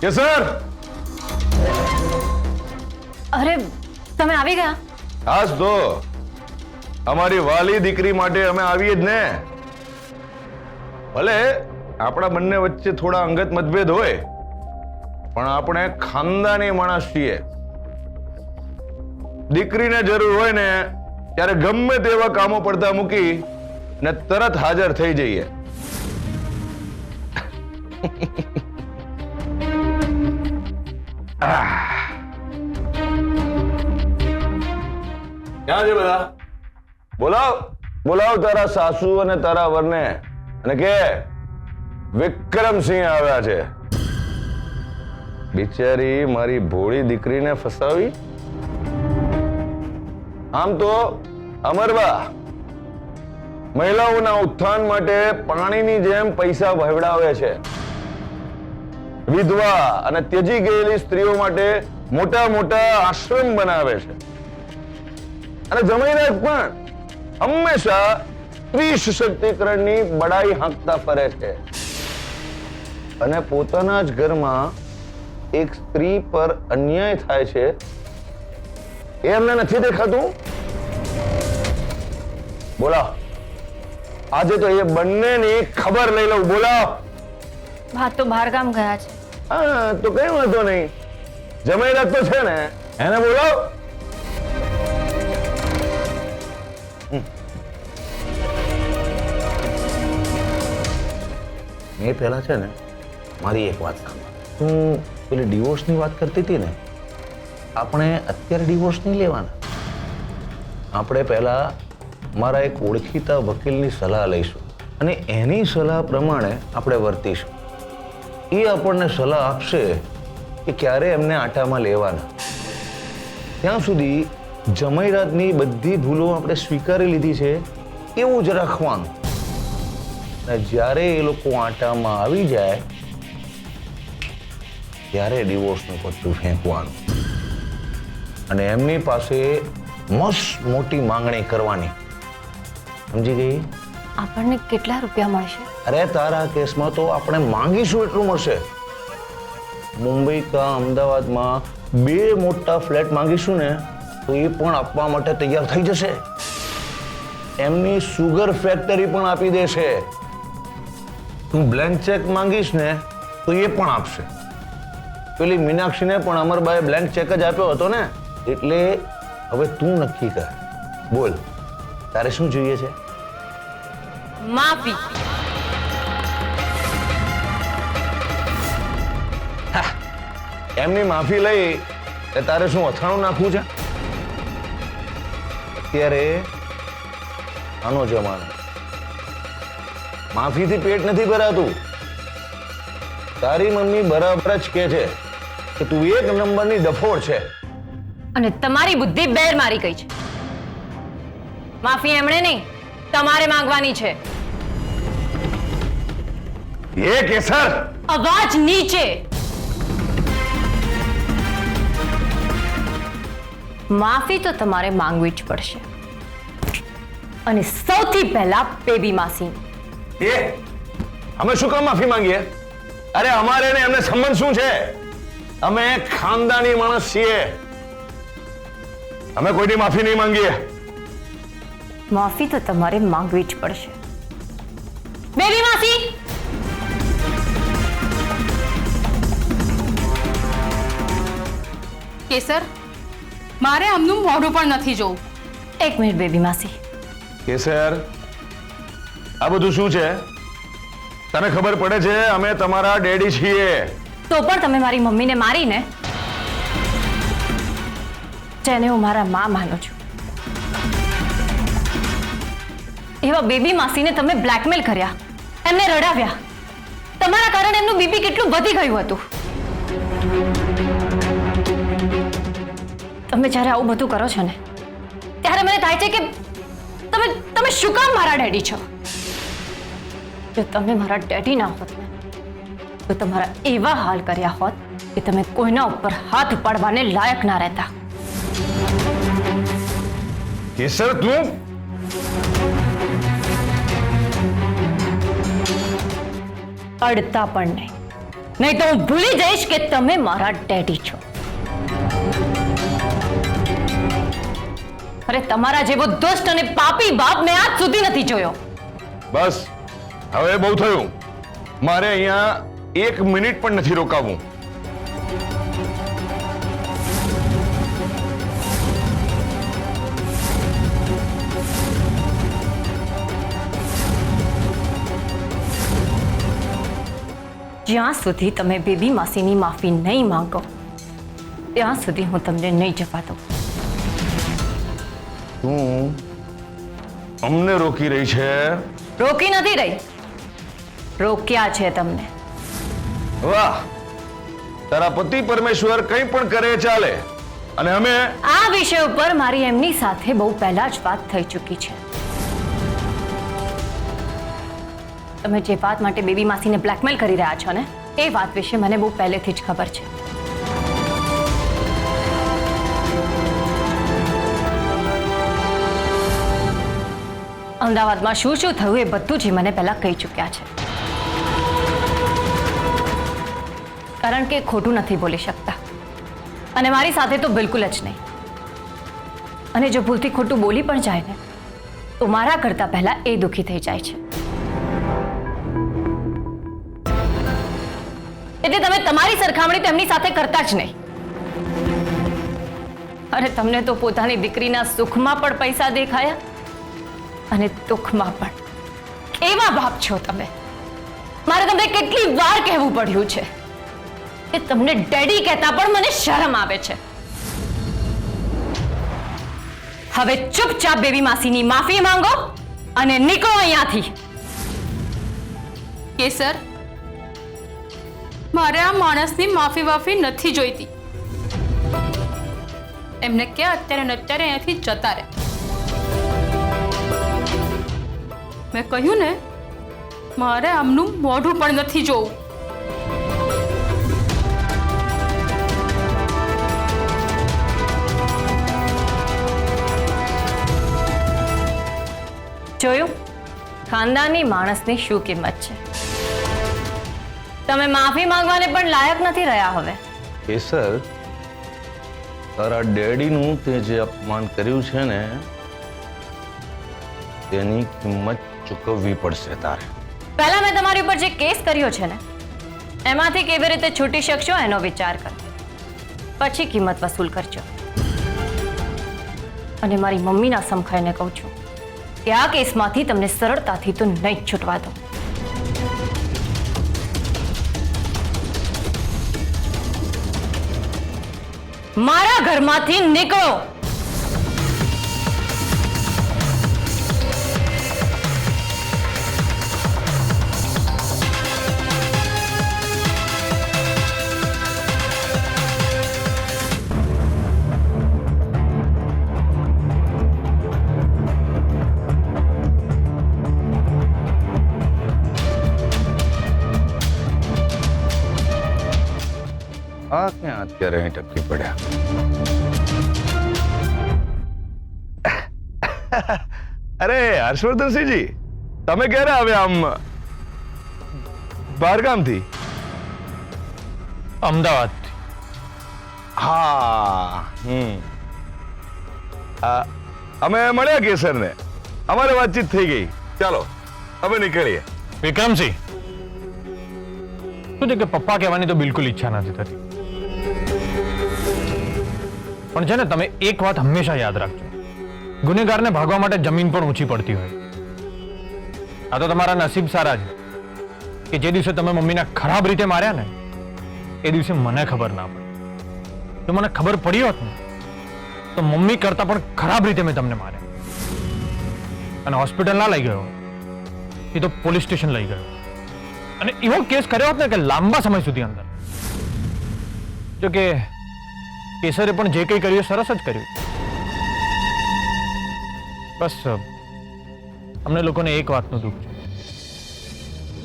કે સર અરે તમે આવી ગયા? આજ તો અમારી વાલી દીકરી માટે અમે આવીએ જ ને. ભલે આપણા બંને વચ્ચે થોડા અંગત મતભેદ હોય, પણ આપણે ખાનદાની માણસ છીએ. દીકરીને જરૂર હોય ને ત્યારે ગમે તેવા કામો પડતા મૂકી ને તરત હાજર થઈ જઈએ. ક્યાં છે બધા? બોલાવ બોલાવ તારા સાસુ અને તારા વરને અને કે વિક્રમસિંહ આવ્યા છે. બિચારી મારી ભોળી દીકરીને ફસાવી. આમ તો અમરબા મહિલાઓના ઉત્થાન માટે પાણીની જેમ પૈસા વહેવડાવે છે. વિધવા અને ત્યજી ગયેલી સ્ત્રીઓ માટે મોટા મોટા આશ્રમ બનાવે છે. અને જમાઈરાજ પણ હંમેશા સ્ત્રી સશક્તિકરણની બડાઈ હાંકતા ફરે છે. અને પોતાના જ ઘરમાં એક સ્ત્રી પર અન્યાય થાય છે એ એમને નથી દેખાતું. બોલાવ, આજે તો એ બંનેની ખબર લઈ લઉં. બોલાવ. વાત તો બહાર ગામ ગયા છે. હા, તો કઈ વાંધો નહીં. જમાઈરાજ તો છે ને, એને બોલાવ. એ પહેલા છે ને મારી એક વાત સાંભળ. તું પેલી ડિવોર્સની વાત કરતી હતી ને, આપણે અત્યારે ડિવોર્સ નહીં લેવાના. આપણે પહેલા મારા એક ઓળખીતા વકીલની સલાહ લઈશું અને એની સલાહ પ્રમાણે આપણે વર્તીશું. એ આપણને સલાહ આપશે કે ક્યારે એમને આટામાં લેવાના. ત્યાં સુધી જમાઈરાતની બધી ભૂલો આપણે સ્વીકારી લીધી છે એવું જ રાખવાનું. અને જ્યારે એ લોકો આટામાં આવી જાય ત્યારે ડિવોર્સનું પત્તું ફેંકવાનું અને એમની પાસે મસ્ત મોટી માંગણી કરવાની. સમજી ગઈ? આપણને કેટલા રૂપિયા મળશે? અરે તારા કેસમાં તો આપણે માંગીશું એટલું મળશે. મુંબઈ કા અમદાવાદમાં 2 મોટા ફ્લેટ માંગીશું ને તો એ પણ આપવા માટે તૈયાર થઈ જશે. એમની સુગર ફેક્ટરી પણ આપી દેશે. તું બ્લેન્ક ચેક માંગીશ ને તો એ પણ આપશે. પેલી મીનાક્ષીને પણ અમરબાએ બ્લેન્ક ચેક જ આપ્યો હતો ને. એટલે હવે તું નક્કી કર. બોલ, તારે શું જોઈએ છે? માફી. એમની માફી લઈ એ તારે શું અથાણું નાખવું છે? અત્યારે આનો જમાનો. માફીથી પેટ નથી ભરાતું. તારી મમ્મી બરાબર જ કહે છે કે તું 1 નંબરની ડફોડ છે. અને તમારી બુદ્ધિ બેર મારી ગઈ છે. માફી એમણે નહીં, તમારે માંગવાની છે. એ કેસર, અવાજ નીચે. માફી તો તમારે માંગવી જ પડશે. અને સૌથી પહેલા બેબી માસી. એ અમે શું કામ માફી માંગીએ? અરે અમારે ને એમને સંબંધ શું છે? અમે ખાનદાની માણસ છીએ. અમે કોઈની માફી નહીં માંગીએ. માફી તો તમારે માંગવી જ પડશે. બેબી માસી, કેસર, મારે આમનું મોઢું પણ નથી જોવું. 1 મિનિટ બેબી માસી. કેસર, આ બધું શું છે? તને ખબર પડે છે અમે તમારા ડેડી છીએ. તો પણ તમે મારી મમ્મીને મારીને, જેને હું મારા માં માનું છું, એવા બેબી માસીને તમે બ્લેકમેલ કર્યા, એમને રડાવ્યા. તમારા કારણે એમનું બીપી કેટલું વધી ગયું હતું. તમે જ્યારે આવું બધું કરો છો ને ત્યારે મને થાય છે કે તમે શું કામ મારા ડેડી છો? જો તમે મારા ડેડી ના હોત ને તો તમારા એવા હાલ કર્યા હોત કે તમે કોઈના ઉપર હાથ ઉપાડવાને લાયક ના રહેતા. કેસર, તું અડતા પણ નહીં. નહીં તો હું ભૂલી જઈશ કે તમે મારા ડેડી છો. અરે તમારા જેવો દુષ્ટ અને પાપી બાપ મેં આજ સુધી નથી જોયો. બસ હવે બહુ થયું. મારે અહીંયા 1 મિનિટ પણ નથી રોકાવું. જ્યાં સુધી તમે બેબી માસીની માફી નહીં માંગો ત્યાં સુધી હું તમને નહીં જવા દઉં. તું અમને રોકી રહી છે? રોકી નથી રહી, રોક્યા છે તમને. વાહ, તારા પતિ પરમેશ્વર કંઈ પણ કરે ચાલે, અને અમે આ વિષય ઉપર મારી એમની સાથે બહુ પહેલા જ વાત થઈ ચૂકી છે. તમે જે વાત માટે બેબી માસીને બ્લેકમેલ કરી રહ્યા છો ને, એ વાત વિશે મને બહુ પહેલેથી જ ખબર છે. અમદાવાદમાં શું શું થયું એ બધું જ મને પહેલા કહી ચૂક્યા છે. કારણ કે ખોટું નથી બોલી શકતા, અને મારી સાથે તો બિલકુલ જ નહીં. અને જો ભૂલથી ખોટું બોલી પણ જાય ને તો મારા કરતા પહેલા એ દુઃખી થઈ જાય છે. એટલે તમે તમારી સરખામણી તેમની સાથે કરતા જ નહીં. અને તમને તો પોતાની દીકરીના સુખમાં પણ પૈસા દેખાયા અને દુઃખમાં પણ. કેવા બાપ છો તમે! મારે તમને કેટલી વાર કહેવું પડ્યું છે કે તમને ડેડી કહેતા પણ મને શરમ આવે છે. હવે ચૂપચાપ બેબી માસીની માફી માંગો અને નીકળો અહીંયાથી. કેસર, મારે આ માણસની માફી વાફી નથી જોઈતી. એમને કે અત્યારે ને અત્યારે અહીંયાથી જતા રહે. મેં કહ્યું ને, મારે આમનું મોઢું પણ નથી જોવું. જોયું ખાનદાની માણસની શું કિંમત છે. તમે માફી માંગવાને પણ લાયક નથી રહ્યા હવે. કેસર, તારા ડેડીનું તે જે અપમાન કર્યું છે ને તેની કિંમત ચૂકવવી પડશે તારે. પહેલા મેં તમારી ઉપર જે કેસ કર્યો છે ને એમાંથી કેવી રીતે છૂટી શકશો એનો વિચાર કરો, પછી કિંમત વસૂલ કરજો. અને મારી મમ્મીના સમખાઈને કહું છું કે આ કેસમાંથી તમને સરળતાથી તો નહીં જ છૂટવા દો. મારા ઘરમાંથી નીકળો. આ ક્યાં અત્યારે અહીં ટપકી પડ્યા? અરે હર્ષવર્ધનસિંહજી, તમે ક્યારે આવ્યા આમ બહારગામથી? અમદાવાદ. હા, અમે મળ્યા કેસરને, અમારે વાતચીત થઈ ગઈ. ચાલો હવે નીકળીએ. વિક્રમસિંહ, શું છે કે પપ્પા કહેવાની તો બિલકુલ ઈચ્છા નથી થતી, પણ છે ને તમે એક વાત હંમેશા યાદ રાખજો, ગુનેગારને ભાગવા માટે જમીન પણ ઊંચી પડતી હોય. આ તો તમારા નસીબ સારા છે કે જે દિવસે તમે મમ્મીને ખરાબ રીતે માર્યા ને એ દિવસે મને ખબર ના પડી. જો મને ખબર પડી હોત ને તો મમ્મી કરતા પણ ખરાબ રીતે મેં તમને માર્યા. અને હોસ્પિટલ ના લઈ ગયો, એ તો પોલીસ સ્ટેશન લઈ ગયો, અને એવો કેસ કર્યો હોત ને કે લાંબા સમય સુધી અંદર. જો કે કેસરે પણ જે કંઈ કર્યું સરસ જ કર્યું. બસ અમને લોકોને એક વાતનું દુઃખ છે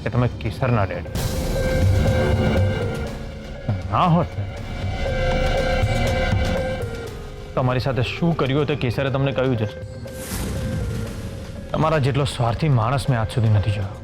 કે તમે કેસરના ડેડી ના હોત ને તમારી સાથે શું કર્યું તે કેસરે તમને કહ્યું જશે. તમારા જેટલો સ્વાર્થી માણસ મેં આજ સુધી નથી જોયો.